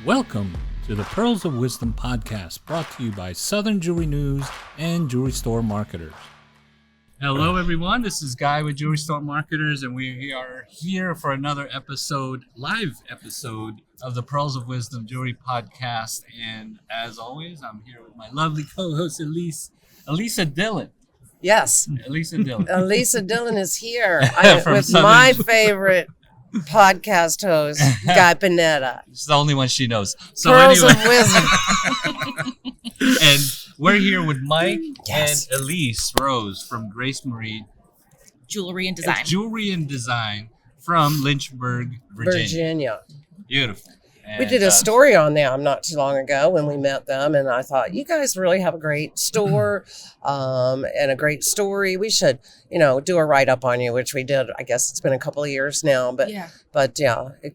Welcome to the Pearls of Wisdom podcast, brought to you by Southern Jewelry News and Jewelry Store Marketers. Hello, everyone. This is Guy with Jewelry Store Marketers, and we are here for another live episode of the Pearls of Wisdom Jewelry podcast. And as always, I'm here with my lovely co-host, Elisa Dillon. Yes. Elisa Dillon. Elisa Dillon is here with my favorite podcast host, Guy Panetta. It's the only one she knows. So Pearls anyway. of Wisdom. And we're here with Mike Yes. and Elise Rose from Grace Marie Jewelry and Design. Jewelry and Design from Lynchburg, Virginia. Beautiful. We did a story on them not too long ago when we met them, and I thought, you guys really have a great store and a great story. We should, do a write-up on you, which we did. I guess it's been a couple of years now, but I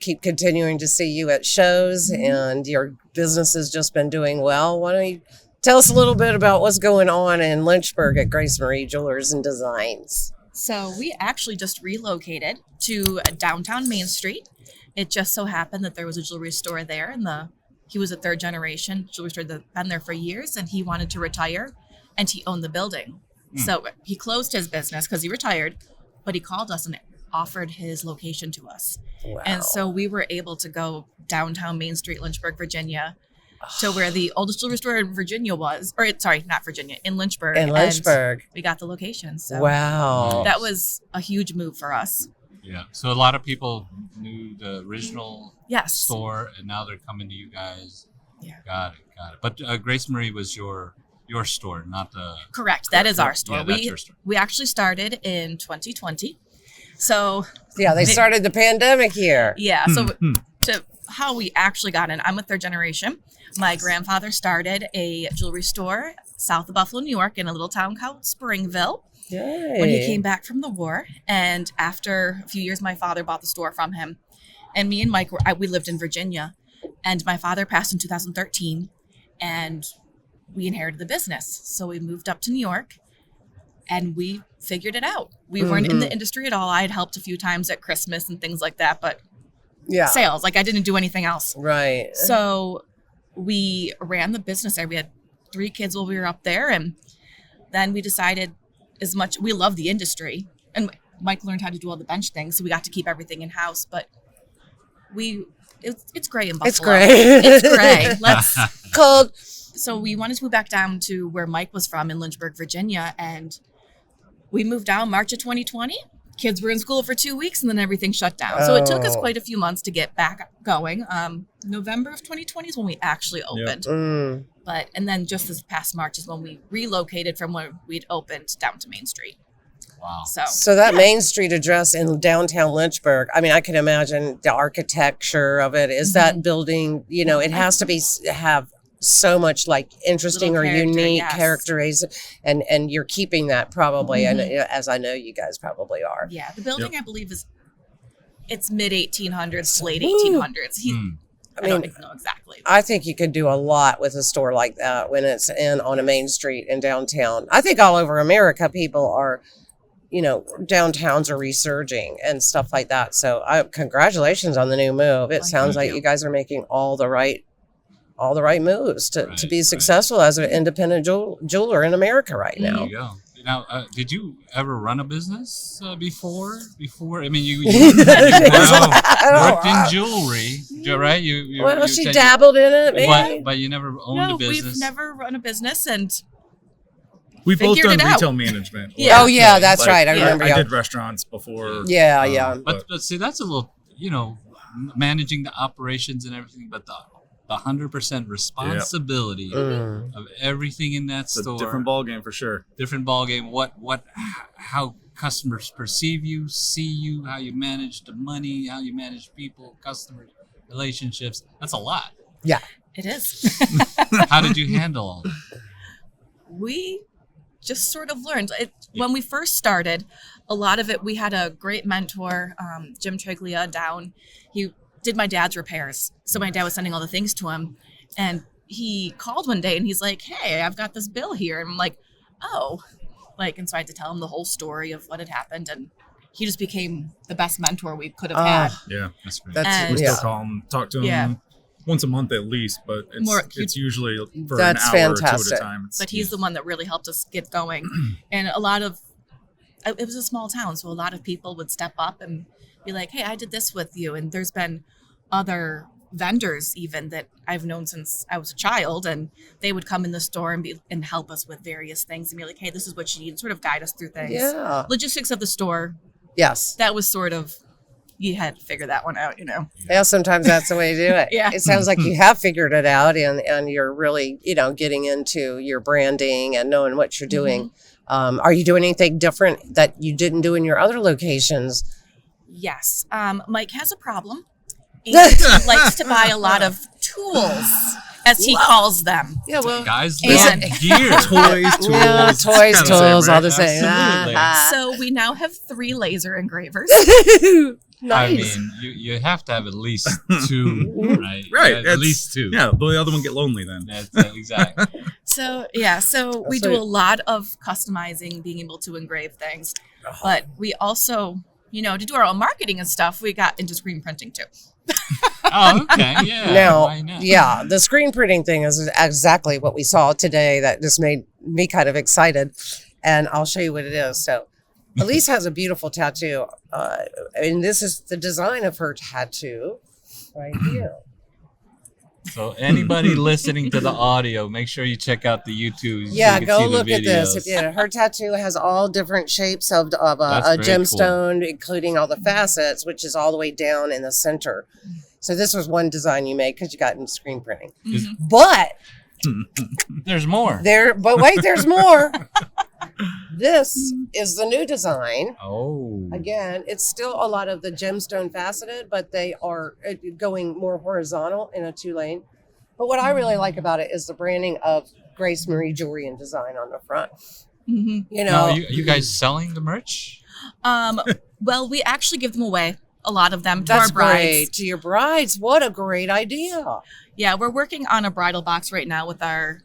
keep continuing to see you at shows, and your business has just been doing well. Why don't you tell us a little bit about what's going on in Lynchburg at Grace Marie Jewelers and Designs? So we actually just relocated to downtown Main Street. It just so happened that there was a jewelry store there, and he was a third generation jewelry store that had been there for years, and he wanted to retire, and he owned the building. So he closed his business because he retired, but he called us and offered his location to us. Wow. And so we were able to go downtown Main Street, Lynchburg, Virginia, to where the oldest jewelry store in Virginia was, not Virginia, in Lynchburg. In Lynchburg. And we got the location. So wow. that was a huge move for us. Yeah. So a lot of people knew the original Yes. store, and now they're coming to you guys. Yeah. Got it. But Grace Marie was your store, not the... Correct. That is our store. Yeah, that's your store. We actually started in 2020. So Yeah, they started the pandemic here. yeah. So to how we actually got in, I'm a third generation. My grandfather started a jewelry store south of Buffalo, New York, in a little town called Springville. Yay. When he came back from the war. And after a few years, my father bought the store from him. And me and Mike, we lived in Virginia. And my father passed in 2013. And we inherited the business. So we moved up to New York. And we figured it out. We weren't in the industry at all. I had helped a few times at Christmas and things like that. But sales, I didn't do anything else. Right. So we ran the business there. We had 3 kids while we were up there. And then we decided, we love the industry, and Mike learned how to do all the bench things, so we got to keep everything in house. But it's gray in Buffalo. It's gray. It's gray. Cold. So we wanted to move back down to where Mike was from in Lynchburg, Virginia, and we moved down March of 2020. Kids were in school for 2 weeks, and then everything shut down. So it took us quite a few months to get back going. November of 2020 is when we actually opened. Yep. And then just this past March is when we relocated from where we'd opened down to Main Street. Wow. So that Main Street address in downtown Lynchburg, I mean, I can imagine the architecture of it. Is that building, it has to have so much interesting or unique characteristics, and you're keeping that probably, and as I know you guys probably are. Yeah, the building I believe it's mid 1800s, late 1800s. I don't even know exactly. I think you could do a lot with a store like that when it's on a main street in downtown. I think all over America, people are, downtowns are resurging and stuff like that. So congratulations on the new move. It sounds like you guys are making all the right moves to be successful as an independent jeweler in America right now. There you go. Now, did you ever run a business before? I mean, you worked in jewelry, right? She dabbled in it, maybe. But you never owned a business. No, we've never run a business, and we both done figured it out. retail management. Yeah. Oh, yeah, that's right. I remember. I did restaurants before. Yeah. But see, that's a little, managing the operations and everything, but the 100% responsibility of everything in that store. It's a different ballgame for sure. Different ballgame. How customers perceive you, see you, how you manage the money, how you manage people, customers, relationships. That's a lot. Yeah, it is. How did you handle all that? We just sort of learned. When we first started, a lot of it, we had a great mentor, Jim Triglia, down. He did my dad's repairs. So my dad was sending all the things to him. And he called one day and he's like, hey, I've got this bill here. And I'm like, oh. And so I had to tell him the whole story of what had happened. And he just became the best mentor we could have had. Yeah, that's great. We still call him, talk to him. Yeah. once a month at least, but More- it's usually for That's an hour or two fantastic. at a time. But he's the one that really helped us get going. And it was a small town, so a lot of people would step up and be like, hey, I did this with you. And there's been other vendors even that I've known since I was a child, and they would come in the store and help us with various things and be like, hey, this is what you need, and sort of guide us through things. Yeah. Logistics of the store, Yes. that was sort of, you had to figure that one out, Yeah, sometimes that's the way to do it. Yeah. It sounds like you have figured it out and you're really, getting into your branding and knowing what you're doing. Are you doing anything different that you didn't do in your other locations? Yes. Mike has a problem. And he likes to buy a lot of tools, as he calls them. Yeah, well, Guys, And- gear. Toys, tools. yeah, it's toys, kinda the same, tools, all right? the same. Absolutely. So we now have 3 laser engravers. Nice. I mean, you have to have at least 2, right? Right. At it's- least 2. Yeah, the other one get lonely then. That's exactly. So we That's do a right. lot of customizing, being able to engrave things. But we also, to do our own marketing and stuff, we got into screen printing too. Oh, okay. Yeah. Now, why not? yeah, the screen printing thing is exactly what we saw today. That just made me kind of excited, and I'll show you what it is. So, Elise has a beautiful tattoo, and this is the design of her tattoo right here. So anybody listening to the audio, make sure you check out the YouTube. so Yeah, you can go see the look at this. videos. Her tattoo has all different shapes of a That's very gemstone, including all the facets, which is all the way down in the center. So this was one design you made because you got into screen printing. Is- But There's more. there's more. This is the new design. Oh. Again, it's still a lot of the gemstone faceted, but they are going more horizontal in a 2-lane. But what I really like about it is the branding of Grace Marie Jewelry and Design on the front. Mhm. Now, are you guys selling the merch? Well, we actually give them away, a lot of them, to That's our brides. great. To your brides. What a great idea. Yeah, we're working on a bridal box right now with our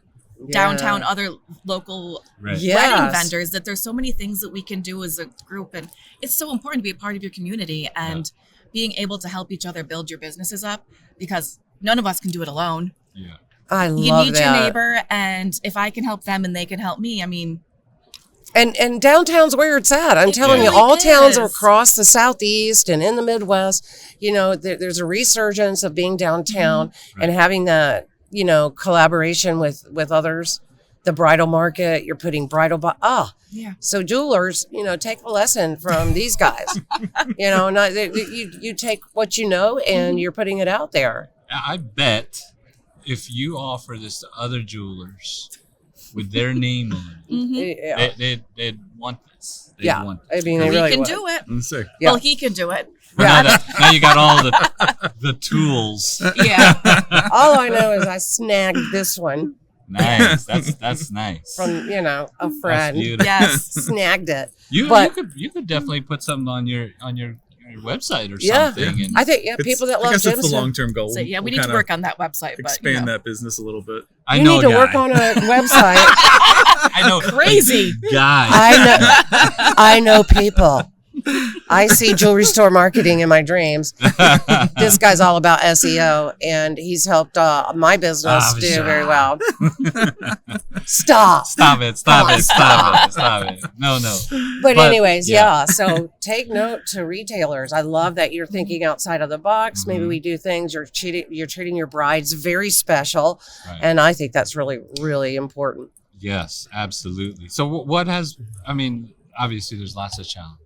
downtown other local Right. Yeah. wedding Yes. vendors, that there's so many things that we can do as a group, and it's so important to be a part of your community and being able to help each other build your businesses up, because none of us can do it alone. Yeah. I You love need that. your neighbor, and if I can help them and they can help me, I mean, And downtown's where it's at. I'm It telling you, really all towns are is. across the Southeast and in the Midwest. There's a resurgence of being downtown and having that, collaboration with others. The bridal market, you're putting bridal. yeah. So jewelers, take a lesson from these guys. You take what you know and you're putting it out there. I bet if you offer this to other jewelers with their name on it, Yeah. they'd want this. They'd Yeah. want I mean, We they really can would. do it. I'm sick. Yeah. Well, he can do it. But now you got all the tools. Yeah. All I know is I snagged this one Nice. That's nice. from, a That's friend. beautiful. Yes. Snagged it. You But- you could definitely put something on your website or Yeah. something. And I think, people that love I guess it's the gemstones. long-term goal. So yeah, we We'll need to kinda work on that website, but expand that business a little bit. I You know need to a guy. work on a website. I know Crazy. a guy. I know people. I see jewelry store marketing in my dreams. This guy's all about SEO, and he's helped my business Oh, do sure. very well. Stop. Stop it! Stop it! Stop it! Stop it! No. But anyways, yeah. so take note to retailers. I love that you're thinking outside of the box. Maybe Mhm. we do things. You're treating your brides very special, Right. and I think that's really, really important. Yes, absolutely. So what has? I mean, obviously, there's lots of challenges.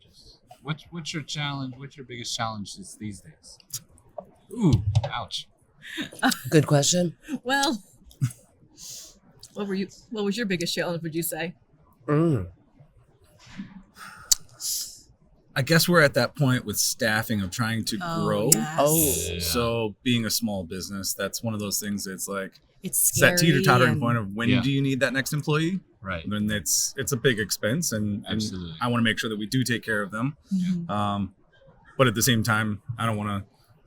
What's your challenge? What's your biggest challenge these days? Ooh, ouch. Good question. Well, what was your biggest challenge, would you say? I guess we're at that point with staffing of trying to grow. Yes. Oh. So being a small business, that's one of those things that's like, It's it's that scary. teeter-tottering and- point of when Yeah. do you need that next employee? Right. Then it's a big expense, and Absolutely. I want to make sure that we do take care of them. Mhm. But at the same time, I don't want to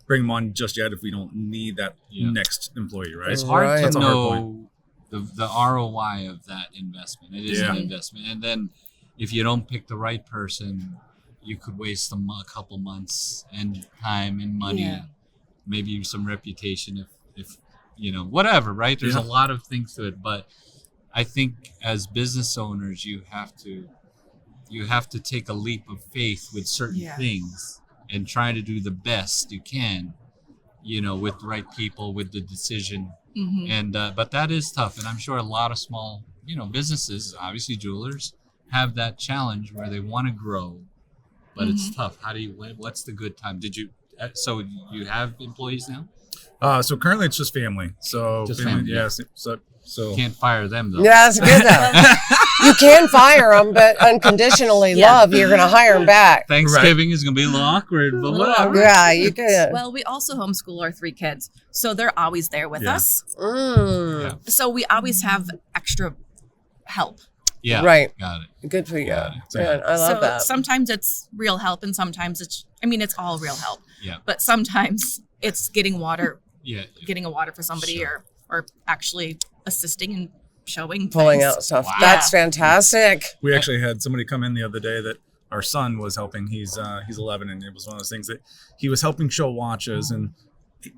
bring them on just yet if we don't need that Yeah. next employee, right? It's hard Right. to That's a hard know the ROI of that investment. It is Yeah. an investment, and then if you don't pick the right person, you could waste a couple months and time and money, Yeah. maybe some reputation if whatever, right? There's Yeah. a lot of things to it, but I think as business owners, you have to take a leap of faith with certain Yeah. things and try to do the best you can, with the right people, with the decision. Mhm. And but that is tough, and I'm sure a lot of small businesses, obviously jewelers, have that challenge where they want to grow, but it's tough. What's the good time? So you have employees now? So currently it's just family. So Just family. yeah. So Can't fire them though. Yeah, that's good though. You can fire them, but unconditionally love, you're going to hire them back. Thanksgiving is gonna be a little awkward, but whatever. Yeah, you can. Well, we also homeschool our 3 kids, so they're always there with Yeah. us. Mm, So we always have extra help. Yeah, Right. got it. good for you. Got it. Man, I love So that. sometimes it's real help, and sometimes it's all real help. Yeah. But sometimes it's getting a water for somebody, Sure. or actually assisting and showing Pulling things. out stuff. Wow. That's fantastic. we actually had somebody come in the other day that our son was helping. He's 11, and it was one of those things that he was helping show watches, and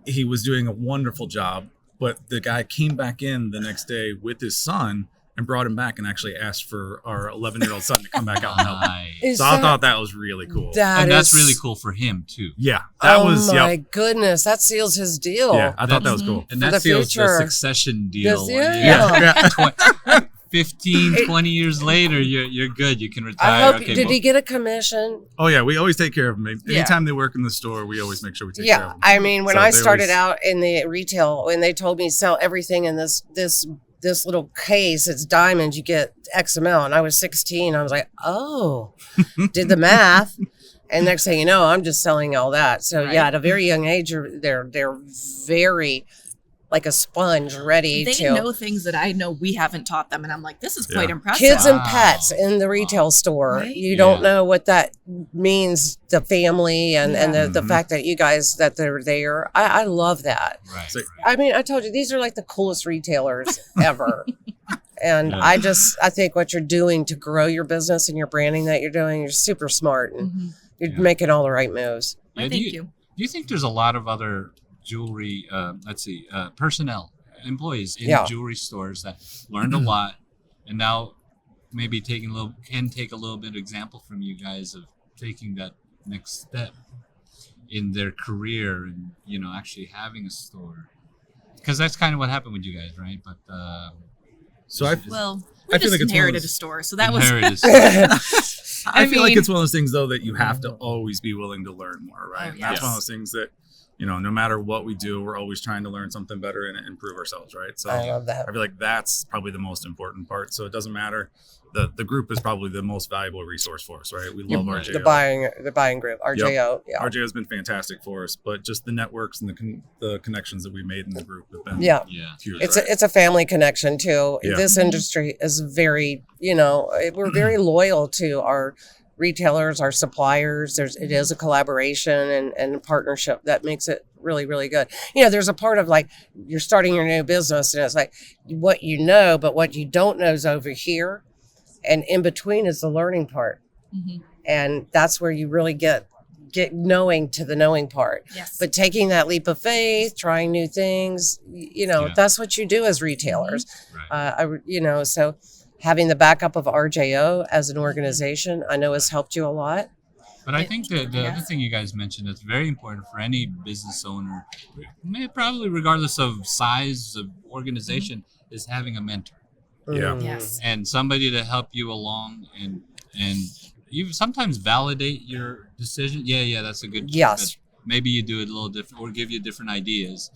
he was doing a wonderful job. But the guy came back in the next day with his son and brought him back and actually asked for our 11-year-old son to come back out and help him. Nice. So I thought that was really cool. And that's is- really cool for him too. Yeah, that was my yep. goodness, that seals his deal. Yeah, I thought that was cool. And For that the seals the future. succession deal. Yeah. 15, 20 years later, you're good. You can I retire. hope. Did he get a commission? Oh yeah, we always take care of them. Yeah. Anytime they work in the store, we always make sure we take care of Yeah, them. I mean, when So I they started always- out in the retail, when they told me sell everything in this little case, it's diamonds, you get X amount. And I was 16. I was like, oh, did the math. And next thing you know, I'm just selling all that. So Right. yeah, at a very young age, they're very like a sponge, ready They to. know things that I know we haven't taught them, and I'm like, this is quite Yeah. impressive. Kids and Wow. pets in the retail store. Right? You don't Yeah. know what that means, the family and the Mhm. fact that you guys, that they're there. I love that. Right. So- I mean, I told you, these are like the coolest retailers ever. And Yeah. I think what you're doing to grow your business and your branding that you're doing, you're super smart and Mhm. you're Yeah. making all the right moves. Yeah, Thank you. Do you think there's a lot of other jewelry, personnel, employees in Yeah. jewelry stores that learned a lot and now maybe take a little bit of example from you guys of taking that next step in their career and, actually having a store? Because that's kind of what happened with you guys, right? But So I Well, I we feel just like it's one of inherited those- a store, so that was. inherited. I feel like mean- it's one of those things though that you have to always be willing to learn more, right? Oh, And that's one of yes. those things that no matter what we do, we're always trying to learn something better and improve ourselves, right? So I love that. I feel like that's probably the most important part. So it doesn't matter. The group is probably the most valuable resource for us, right? We love Right. RJO. The buying group, RJO. Yeah. RJO has been fantastic for us, but just the networks and the connections that we made in the group have been Yeah. Yeah. huge. It's right? it's a family connection too. Yeah. This industry is very, we're very loyal to our retailers, our suppliers. It is a collaboration and a partnership that makes it really, really good. There's a part of like you're starting your new business and it's like what you know, but what you don't know is over here. And in between is the learning part. Mhm. And that's where you really get knowing to the knowing part. Yes. But taking that leap of faith, trying new things, Yeah. that's what you do as retailers. Right. So having the backup of RJO as an organization, I know has helped you a lot. But I think the Yeah. other thing you guys mentioned that's very important for any business owner, probably regardless of size of organization, is having a mentor Yeah. Yes. and somebody to help you along and you sometimes validate your decision. Yeah, that's a good. Yes. Maybe you do it a little different or give you different ideas,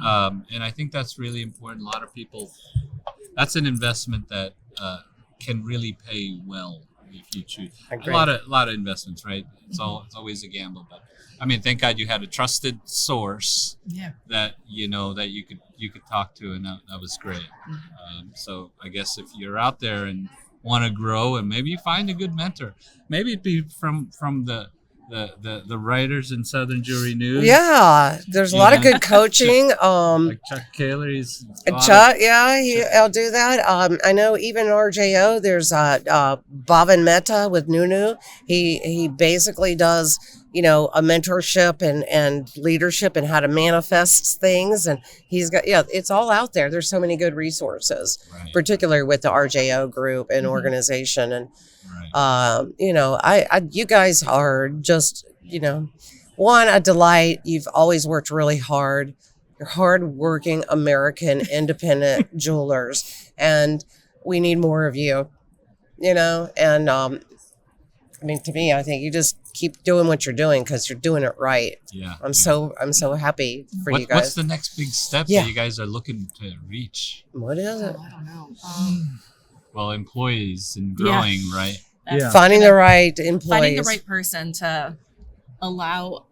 and I think that's really important. A lot of people, that's an investment that can really pay well if you choose. Agreed. A lot of investments, right? It's always a gamble, but I mean, thank God you had a trusted source Yeah. that that you could talk to, and that was great. So I guess if you're out there and want to grow, and maybe you find a good mentor, maybe it be from the writers in Southern Jewelry News. Yeah, there's a lot of good coaching. Like Chuck Kaler, he's a lot of- Chuck, I'll do that. I know even RJO, there's Bhavin Mehta with Nunu. He basically does, a mentorship and leadership and how to manifest things. And he's got, it's all out there. There's so many good resources, Right. particularly with the RJO group and Mhm. organization. And, Right. you guys are just, one, a delight. You've always worked really hard. You're hardworking American independent jewelers, and we need more of you, and, to me, I think you just keep doing what you're doing because you're doing it right. Yeah. I'm so happy for you guys. What's the next big step Yeah. that you guys are looking to reach? What is it? I don't know. Well, employees and Yeah. growing, right? Yeah. Finding the right employees. Finding the right person to allow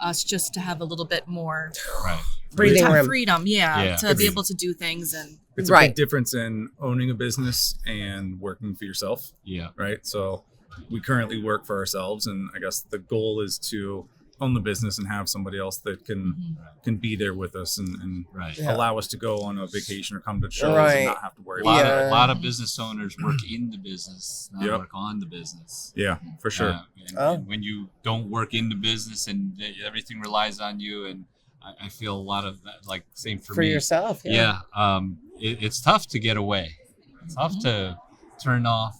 us just to have a little bit more Right. breathing room. freedom, Yeah. to be able to do things. And It's a Right. big difference in owning a business and working for yourself, Yeah. right? So we currently work for ourselves, and I guess the goal is to own the business and have somebody else that can be there with us and Right. Yeah. allow us to go on a vacation or come to shows Right. and not have to worry A about lot, it. of, Yeah. a lot of business owners work in the business, not Yep. work on the business. Yeah, for sure. And when you don't work in the business and everything relies on you, and I feel a lot of that, like same for for me. yourself. Yeah. It's tough to get away. It's tough to turn off,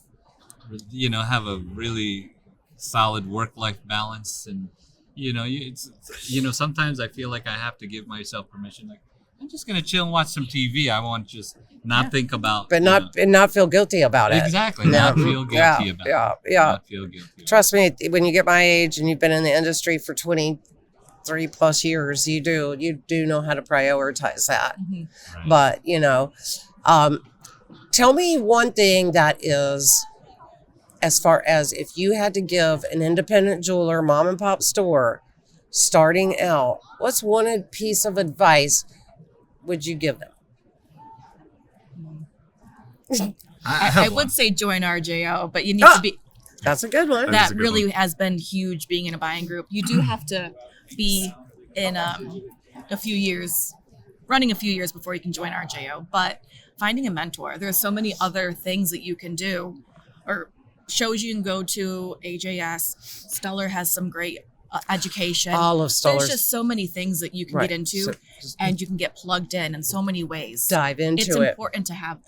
have a really solid work-life balance. And, sometimes I feel like I have to give myself permission. Like, I'm just going to chill and watch some TV. I want to just not think about, But not feel guilty about it. exactly, No. not feel guilty Yeah, about yeah, it. yeah. Not feel guilty. Trust me, when you get my age and you've been in the industry for 23 plus years, you do know how to prioritize that. mhm. Right. But, tell me one thing that is, as far as if you had to give an independent jeweler, mom and pop store starting out, what's one piece of advice would you give them? I would say join RJO, but you need Ah! to be. That's a good one. That is That a good really one. has been huge being in a buying group. You do have to be in a few years, running a few years before you can join RJO. But finding a mentor, there's so many other things that you can do, or shows you can go to. AJS, Stellar has some great education. All of There's Stellar's. just so many things that you can Right. get into, So just and you can get plugged in so many ways. dive It's into it. important to have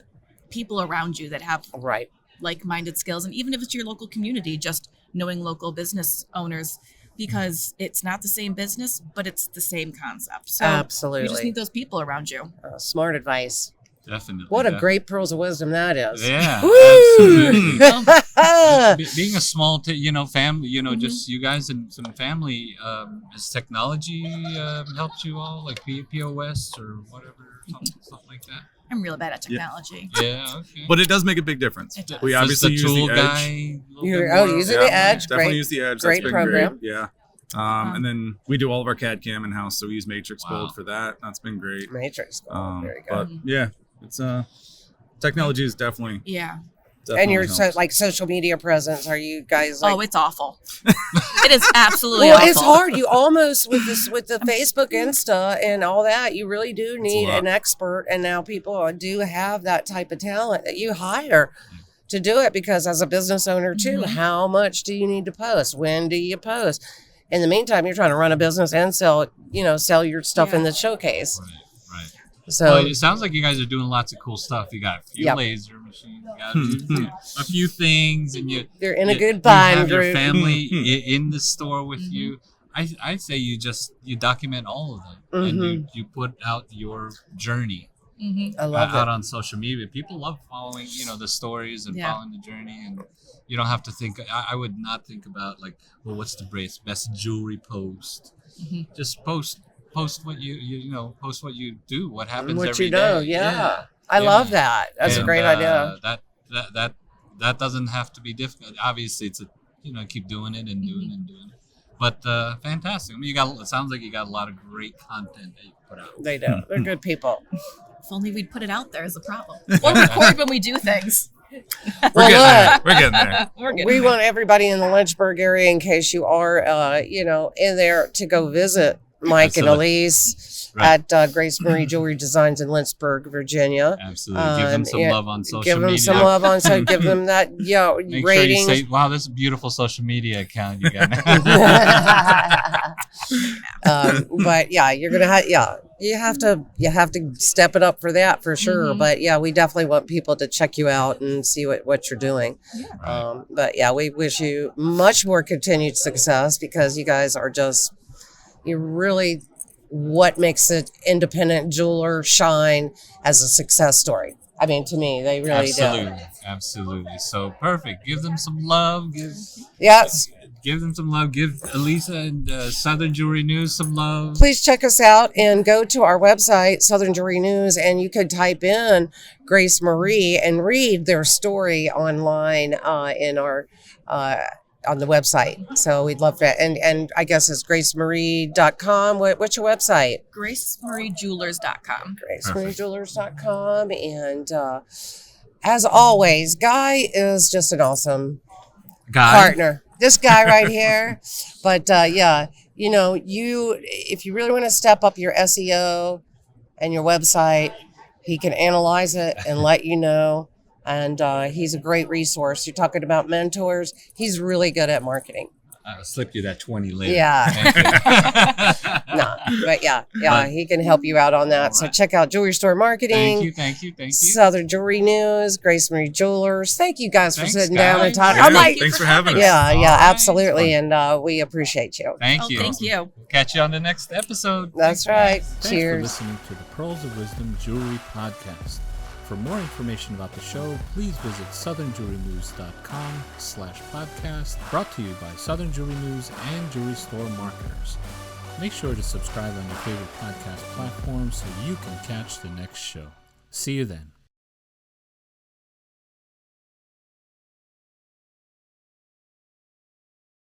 people around you that have Right. like-minded skills, and even if it's your local community, just knowing local business owners, because it's not the same business, but it's the same concept. So you just Absolutely. need those people around you. Smart advice. Definitely. What a definitely. great pearls of wisdom that is. Yeah, Woo! absolutely. Being a small, family, just you guys and some family, has technology helped you all, like POS or whatever, stuff like that? I'm real bad at technology. Yeah, okay. But it does make a big difference. It does. We Just obviously the use tool the Edge. guy. a little You're- bit oh, more. using the Edge, Definitely great- use the Edge. great That's been program. great. Yeah. And then we do all of our CAD cam in house, so we use Matrix Wow. Gold for that. That's been great. Matrix. Very good. But yeah, it's technology is definitely. Yeah. And your helps. social media presence, are you guys like? Oh, it's awful. It is absolutely well, awful. it's hard. You almost with the Facebook, Insta, and all that. You really do need lot. an expert, and now people do have that type of talent that you hire to do it. Because as a business owner too, how much do you need to post? When do you post? In the meantime, you're trying to run a business and sell your stuff in the showcase. Right, right. So Well, it sounds like you guys are doing lots of cool stuff. You got a few Yep. laser machines, you got a few things, and they're in a you good buying have group. your family in the store with you. I say you document all of them, and you put out your journey I love out it. on social media. People love following, the stories and Yeah. following the journey, and you don't have to think. I would not think about like, well, what's the best jewelry post? Just post what post what you do, what happens What every you know, day. yeah. I love that. That's a And, great idea. That doesn't have to be difficult. Obviously, it's keep doing it and doing it and doing it. But fantastic. I mean, it sounds like you got a lot of great content that you put out. They do. They're good people. If only we'd put it out there is a problem. Or record when we do things. We're getting there. look. We're getting there. We're getting We there. want everybody in the Lynchburg area, in case you are, in there, to go visit Mike and Absolutely. Elise. at Grace Marie Jewelry Designs in Lynchburg, Virginia. Absolutely. Give them some love on social Give them media. some love on social. Give them that Make rating. sure you say, wow, this is a beautiful social media account you got. But yeah, you're gonna have you have to step it up for that for sure. Mm-hmm. But yeah, we definitely want people to check you out and see what you're doing. Yeah. But yeah, we wish you much more continued success because you guys are you really what makes an independent jeweler shine as a success story. I mean, to me, they really do. Absolutely. So perfect. Give them some love. Yes. Give them some love. Give Elisa and Southern Jewelry News some love. Please check us out and go to our website, Southern Jewelry News, and you could type in Grace Marie and read their story online in our on the website. So we'd love that. And I guess it's gracemarie.com. What's your website? GraceMarieJewelers.com. GraceMarieJewelers.com. And as always, Guy is just an awesome partner. This guy right here. But yeah, if you really want to step up your SEO and your website, he can analyze it and let you know. And he's a great resource. You're talking about mentors. He's really good at marketing. I'll slip you that 20 later. Yeah. No, but yeah, he can help you out on that. Right. So check out Jewelry Store Marketing. Thank you. Southern Jewelry News, Grace Marie Jewelers. Thank you guys for sitting down and talking. Yeah, thanks for having us. Yeah, absolutely. And we appreciate you. Thank you. Thank you. We'll catch you on the next episode. That's right. Thanks Cheers. for listening to the Pearls of Wisdom Jewelry Podcast. For more information about the show, please visit southernjewelrynews.com/podcast, brought to you by Southern Jewelry News and Jewelry Store Marketers. Make sure to subscribe on your favorite podcast platform so you can catch the next show. See you then.